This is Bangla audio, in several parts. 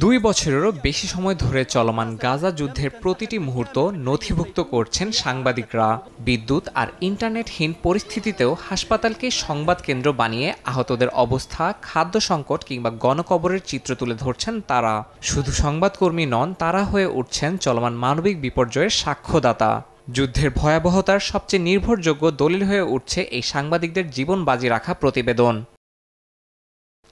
2 বছরেরও বেশি সময় ধরে চলমান গাজা যুদ্ধের প্রতিটি মুহূর্ত নথিভুক্ত করছেন সাংবাদিকরা। বিদ্যুৎ আর ইন্টারনেটহীন পরিস্থিতিতেও হাসপাতালকে সংবাদ কেন্দ্র বানিয়ে আহতদের অবস্থা, খাদ্য সংকট কিংবা গণকবরের চিত্র তুলে ধরছেন তারা। শুধু সংবাদকর্মী নন, তারা হয়ে উঠছেন চলমান মানবিক বিপর্যয়ের সাক্ষ্যদাতা। যুদ্ধের ভয়াবহতার সবচেয়ে নির্ভরযোগ্য দলিল হয়ে উঠছে এই সাংবাদিকদের জীবন বাজি রাখা প্রতিবেদন।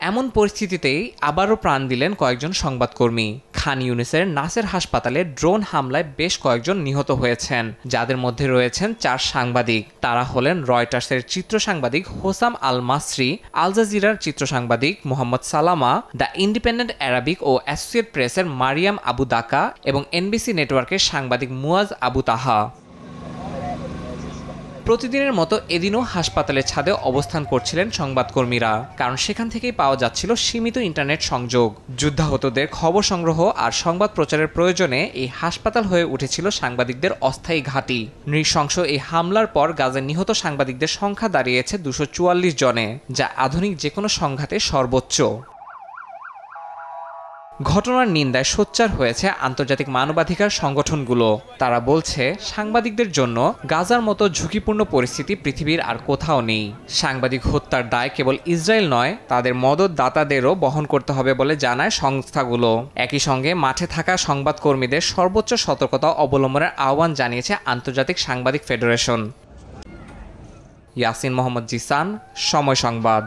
এমন পরিস্থিতিতেই আবারও প্রাণ দিলেন কয়েকজন সংবাদকর্মী। খান ইউনিসের নাসের হাসপাতালে ড্রোন হামলায় বেশ কয়েকজন নিহত হয়েছেন, যাদের মধ্যে রয়েছেন 4 সাংবাদিক। তারা হলেন রয়টার্সের চিত্র সাংবাদিক হোসাম আল মাসরি, আল জাজিরার চিত্র সাংবাদিক Mohammed Salama, the Independent Arabic ও অ্যাসোসিয়েট প্রেসের মারিয়াম আবু দাকা এবং এনবিসি নেটওয়ার্কের সাংবাদিক মুয়াজ আবু তাহা। প্রতিদিনের মতো এদিনও হাসপাতালের ছাদে অবস্থান করছিলেন সংবাদকর্মীরা, কারণ সেখান থেকেই পাওয়া যাচ্ছিল সীমিত ইন্টারনেট সংযোগ। যুদ্ধাহতদের খবর সংগ্রহ আর সংবাদ প্রচারের প্রয়োজনে এই হাসপাতাল হয়ে উঠেছিল সাংবাদিকদের অস্থায়ী ঘাঁটি। নৃশংস এই হামলার পর গাজায় নিহত সাংবাদিকদের সংখ্যা দাঁড়িয়েছে 244 জনে, যা আধুনিক যে কোনো সংঘাতে সর্বোচ্চ। ঘটনার নিন্দায় সোচ্চার হয়েছে আন্তর্জাতিক মানবাধিকার সংগঠনগুলো। তারা বলছে, সাংবাদিকদের জন্য গাজার মতো ঝুঁকিপূর্ণ পরিস্থিতি পৃথিবীর আর কোথাও নেই। সাংবাদিক হত্যার দায় কেবল ইসরায়েল নয়, তাদের মদতদাতাদেরও বহন করতে হবে বলে জানায় সংস্থাগুলো। একই সঙ্গে মাঠে থাকা সংবাদকর্মীদের সর্বোচ্চ সতর্কতা অবলম্বনের আহ্বান জানিয়েছে আন্তর্জাতিক সাংবাদিক ফেডারেশন। ইয়াসিন মোহাম্মদ জিসান, সময় সংবাদ।